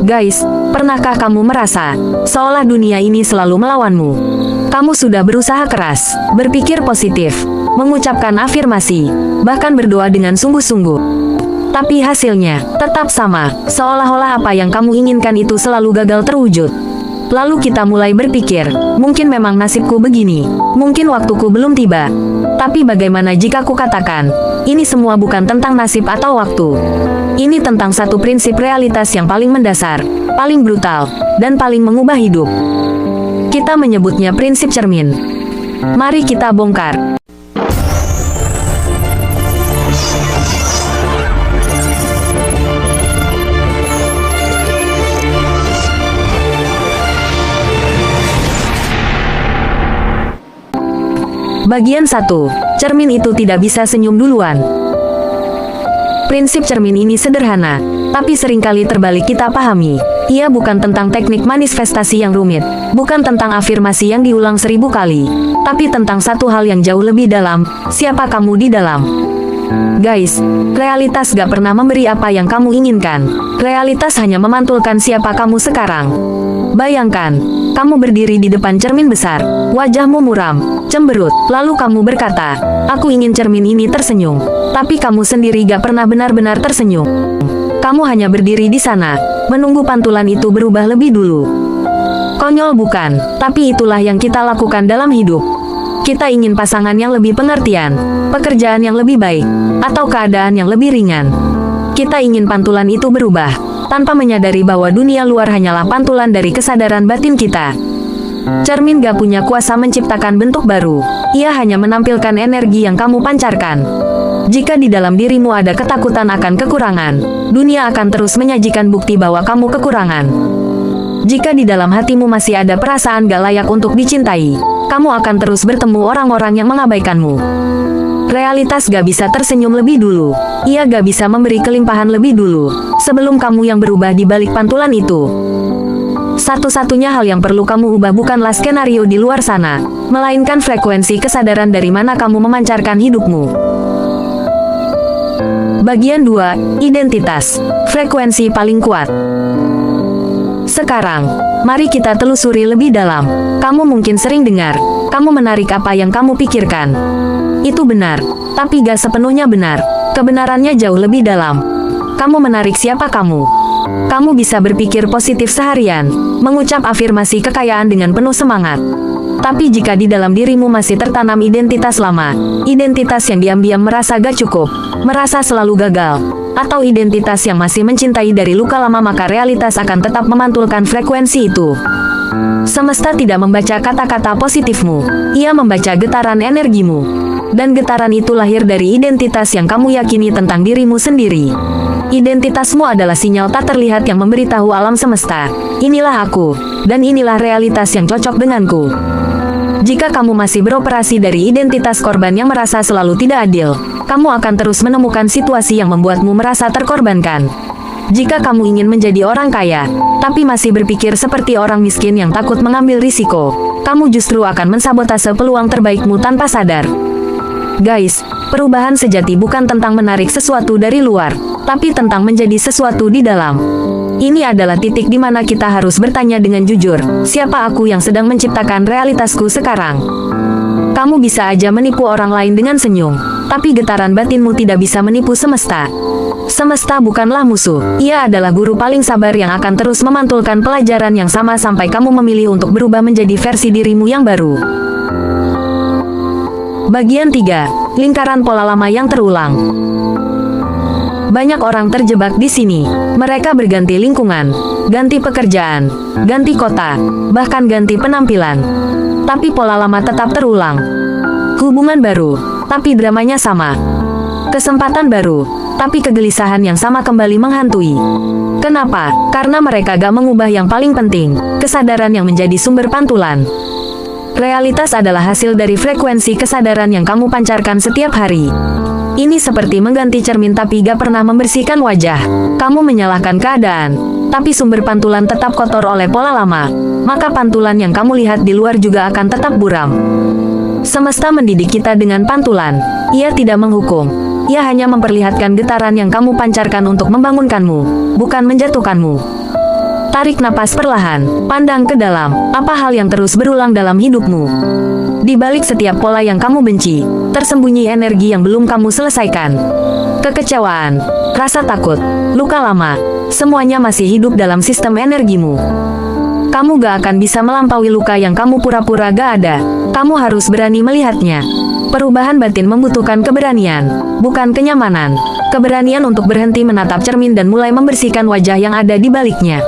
Guys, pernahkah kamu merasa seolah dunia ini selalu melawanmu? Kamu sudah berusaha keras, berpikir positif, mengucapkan afirmasi, bahkan berdoa dengan sungguh-sungguh. Tapi hasilnya tetap sama, seolah-olah apa yang kamu inginkan itu selalu gagal terwujud. Lalu kita mulai berpikir, mungkin memang nasibku begini, mungkin waktuku belum tiba. Tapi bagaimana jika ku katakan, ini semua bukan tentang nasib atau waktu. Ini tentang satu prinsip realitas yang paling mendasar, paling brutal, dan paling mengubah hidup. Kita menyebutnya prinsip cermin. Mari kita bongkar. Bagian 1. Cermin itu tidak bisa senyum duluan. Prinsip cermin ini sederhana, tapi seringkali terbalik kita pahami. Ia bukan tentang teknik manifestasi yang rumit, bukan tentang afirmasi yang diulang 1000 kali, tapi tentang satu hal yang jauh lebih dalam, siapa kamu di dalam. Guys, realitas gak pernah memberi apa yang kamu inginkan. Realitas hanya memantulkan siapa kamu sekarang. Bayangkan, kamu berdiri di depan cermin besar, wajahmu muram, cemberut, lalu kamu berkata, aku ingin cermin ini tersenyum. Tapi kamu sendiri gak pernah benar-benar tersenyum. Kamu hanya berdiri di sana, menunggu pantulan itu berubah lebih dulu. Konyol bukan, tapi itulah yang kita lakukan dalam hidup. Kita ingin pasangan yang lebih pengertian, pekerjaan yang lebih baik, atau keadaan yang lebih ringan. Kita ingin pantulan itu berubah, tanpa menyadari bahwa dunia luar hanyalah pantulan dari kesadaran batin kita. Cermin gak punya kuasa menciptakan bentuk baru, ia hanya menampilkan energi yang kamu pancarkan. Jika di dalam dirimu ada ketakutan akan kekurangan, dunia akan terus menyajikan bukti bahwa kamu kekurangan. Jika di dalam hatimu masih ada perasaan gak layak untuk dicintai, kamu akan terus bertemu orang-orang yang mengabaikanmu. Realitas gak bisa tersenyum lebih dulu. Ia gak bisa memberi kelimpahan lebih dulu, sebelum kamu yang berubah di balik pantulan itu. Satu-satunya hal yang perlu kamu ubah bukanlah skenario di luar sana, melainkan frekuensi kesadaran dari mana kamu memancarkan hidupmu. Bagian 2. Identitas. Frekuensi paling kuat. Sekarang, mari kita telusuri lebih dalam. Kamu mungkin sering dengar, kamu menarik apa yang kamu pikirkan. Itu benar, tapi gak sepenuhnya benar. Kebenarannya jauh lebih dalam. Kamu menarik siapa kamu. Kamu bisa berpikir positif seharian, mengucap afirmasi kekayaan dengan penuh semangat. Tapi jika di dalam dirimu masih tertanam identitas lama, identitas yang diam-diam merasa gak cukup, merasa selalu gagal, atau identitas yang masih mencintai dari luka lama, maka realitas akan tetap memantulkan frekuensi itu. Semesta tidak membaca kata-kata positifmu, ia membaca getaran energimu. Dan getaran itu lahir dari identitas yang kamu yakini tentang dirimu sendiri. Identitasmu adalah sinyal tak terlihat yang memberitahu alam semesta, inilah aku, dan inilah realitas yang cocok denganku. Jika kamu masih beroperasi dari identitas korban yang merasa selalu tidak adil, kamu akan terus menemukan situasi yang membuatmu merasa terkorbankan. Jika kamu ingin menjadi orang kaya, tapi masih berpikir seperti orang miskin yang takut mengambil risiko, kamu justru akan mensabotase peluang terbaikmu tanpa sadar. Guys, perubahan sejati bukan tentang menarik sesuatu dari luar, tapi tentang menjadi sesuatu di dalam. Ini adalah titik di mana kita harus bertanya dengan jujur, siapa aku yang sedang menciptakan realitasku sekarang? Kamu bisa aja menipu orang lain dengan senyum, tapi getaran batinmu tidak bisa menipu semesta. Semesta bukanlah musuh, ia adalah guru paling sabar yang akan terus memantulkan pelajaran yang sama sampai kamu memilih untuk berubah menjadi versi dirimu yang baru. Bagian 3. Lingkaran pola lama yang terulang. Banyak orang terjebak di sini. Mereka berganti lingkungan, ganti pekerjaan, ganti kota, bahkan ganti penampilan. Tapi pola lama tetap terulang. Hubungan baru, tapi dramanya sama. Kesempatan baru, tapi kegelisahan yang sama kembali menghantui. Kenapa? Karena mereka gak mengubah yang paling penting, kesadaran yang menjadi sumber pantulan. Realitas adalah hasil dari frekuensi kesadaran yang kamu pancarkan setiap hari. Ini seperti mengganti cermin tapi gak pernah membersihkan wajah. Kamu menyalahkan keadaan, tapi sumber pantulan tetap kotor oleh pola lama. Maka pantulan yang kamu lihat di luar juga akan tetap buram. Semesta mendidik kita dengan pantulan. Ia tidak menghukum. Ia hanya memperlihatkan getaran yang kamu pancarkan untuk membangunkanmu, bukan menjatuhkanmu. Tarik napas perlahan, pandang ke dalam, apa hal yang terus berulang dalam hidupmu. Di balik setiap pola yang kamu benci, tersembunyi energi yang belum kamu selesaikan. Kekecewaan, rasa takut, luka lama, semuanya masih hidup dalam sistem energimu. Kamu gak akan bisa melampaui luka yang kamu pura-pura gak ada. Kamu harus berani melihatnya. Perubahan batin membutuhkan keberanian, bukan kenyamanan. Keberanian untuk berhenti menatap cermin dan mulai membersihkan wajah yang ada di baliknya.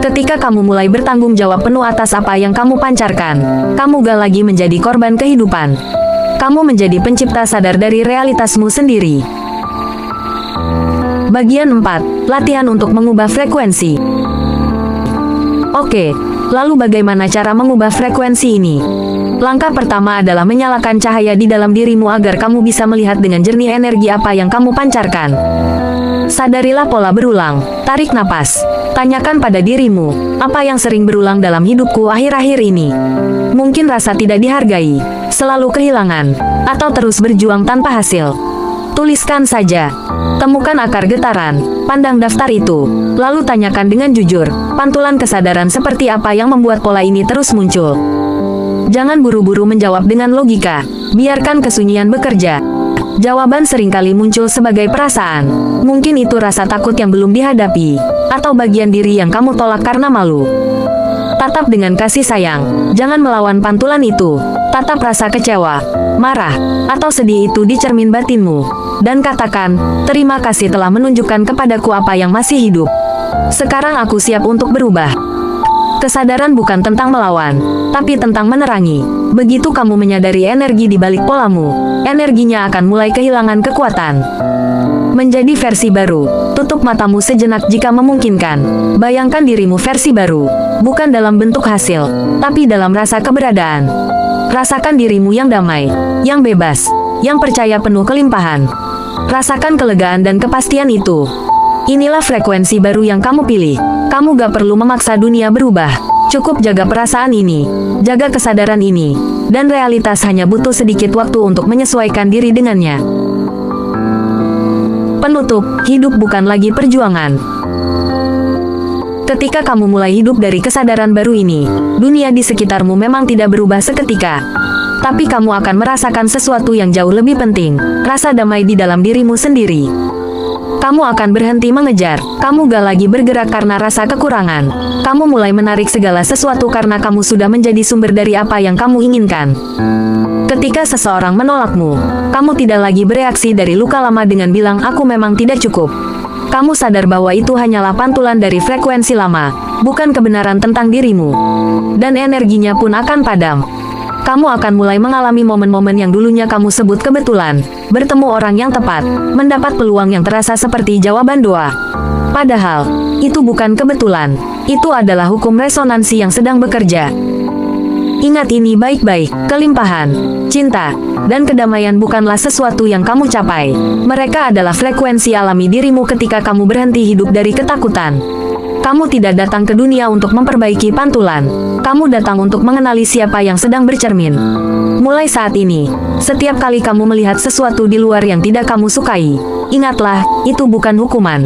Ketika kamu mulai bertanggung jawab penuh atas apa yang kamu pancarkan, kamu gak lagi menjadi korban kehidupan. Kamu menjadi pencipta sadar dari realitasmu sendiri. Bagian 4. Latihan untuk mengubah frekuensi. Oke, lalu bagaimana cara mengubah frekuensi ini? Langkah pertama adalah menyalakan cahaya di dalam dirimu agar kamu bisa melihat dengan jernih energi apa yang kamu pancarkan. Sadarilah pola berulang, tarik napas. Tanyakan pada dirimu, apa yang sering berulang dalam hidupku akhir-akhir ini? Mungkin rasa tidak dihargai, selalu kehilangan, atau terus berjuang tanpa hasil. Tuliskan saja. Temukan akar getaran, pandang daftar itu, lalu tanyakan dengan jujur, pantulan kesadaran seperti apa yang membuat pola ini terus muncul. Jangan buru-buru menjawab dengan logika, biarkan kesunyian bekerja. Jawaban seringkali muncul sebagai perasaan. Mungkin itu rasa takut yang belum dihadapi, atau bagian diri yang kamu tolak karena malu. Tatap dengan kasih sayang, jangan melawan pantulan itu. Tatap rasa kecewa, marah, atau sedih itu di cermin batinmu. Dan katakan, terima kasih telah menunjukkan kepadaku apa yang masih hidup. Sekarang aku siap untuk berubah. Kesadaran bukan tentang melawan, tapi tentang menerangi. Begitu kamu menyadari energi di balik polamu, energinya akan mulai kehilangan kekuatan. Menjadi versi baru, tutup matamu sejenak jika memungkinkan. Bayangkan dirimu versi baru, bukan dalam bentuk hasil, tapi dalam rasa keberadaan. Rasakan dirimu yang damai, yang bebas, yang percaya penuh kelimpahan. Rasakan kelegaan dan kepastian itu. Inilah frekuensi baru yang kamu pilih. Kamu gak perlu memaksa dunia berubah. Cukup jaga perasaan ini, jaga kesadaran ini, dan realitas hanya butuh sedikit waktu untuk menyesuaikan diri dengannya. Penutup, hidup bukan lagi perjuangan. Ketika kamu mulai hidup dari kesadaran baru ini, dunia di sekitarmu memang tidak berubah seketika. Tapi kamu akan merasakan sesuatu yang jauh lebih penting, rasa damai di dalam dirimu sendiri. Kamu akan berhenti mengejar, kamu gak lagi bergerak karena rasa kekurangan. Kamu mulai menarik segala sesuatu karena kamu sudah menjadi sumber dari apa yang kamu inginkan. Ketika seseorang menolakmu, kamu tidak lagi bereaksi dari luka lama dengan bilang aku memang tidak cukup. Kamu sadar bahwa itu hanyalah pantulan dari frekuensi lama, bukan kebenaran tentang dirimu. Dan energinya pun akan padam. Kamu akan mulai mengalami momen-momen yang dulunya kamu sebut kebetulan, bertemu orang yang tepat, mendapat peluang yang terasa seperti jawaban doa. Padahal, itu bukan kebetulan, itu adalah hukum resonansi yang sedang bekerja. Ingat ini baik-baik, kelimpahan, cinta, dan kedamaian bukanlah sesuatu yang kamu capai. Mereka adalah frekuensi alami dirimu ketika kamu berhenti hidup dari ketakutan. Kamu tidak datang ke dunia untuk memperbaiki pantulan. Kamu datang untuk mengenali siapa yang sedang bercermin. Mulai saat ini, setiap kali kamu melihat sesuatu di luar yang tidak kamu sukai, ingatlah, itu bukan hukuman.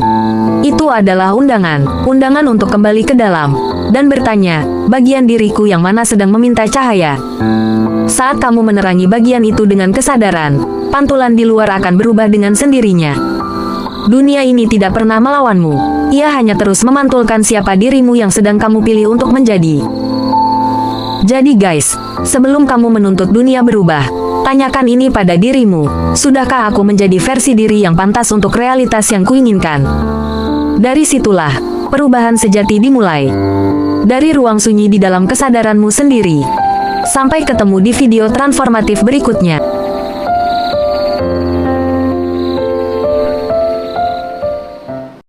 Itu adalah undangan, undangan untuk kembali ke dalam, dan bertanya, bagian diriku yang mana sedang meminta cahaya. Saat kamu menerangi bagian itu dengan kesadaran, pantulan di luar akan berubah dengan sendirinya. Dunia ini tidak pernah melawanmu. Ia hanya terus memantulkan siapa dirimu yang sedang kamu pilih untuk menjadi. Jadi guys, sebelum kamu menuntut dunia berubah, tanyakan ini pada dirimu. Sudahkah aku menjadi versi diri yang pantas untuk realitas yang kuinginkan? Dari situlah, perubahan sejati dimulai. Dari ruang sunyi di dalam kesadaranmu sendiri. Sampai ketemu di video transformatif berikutnya.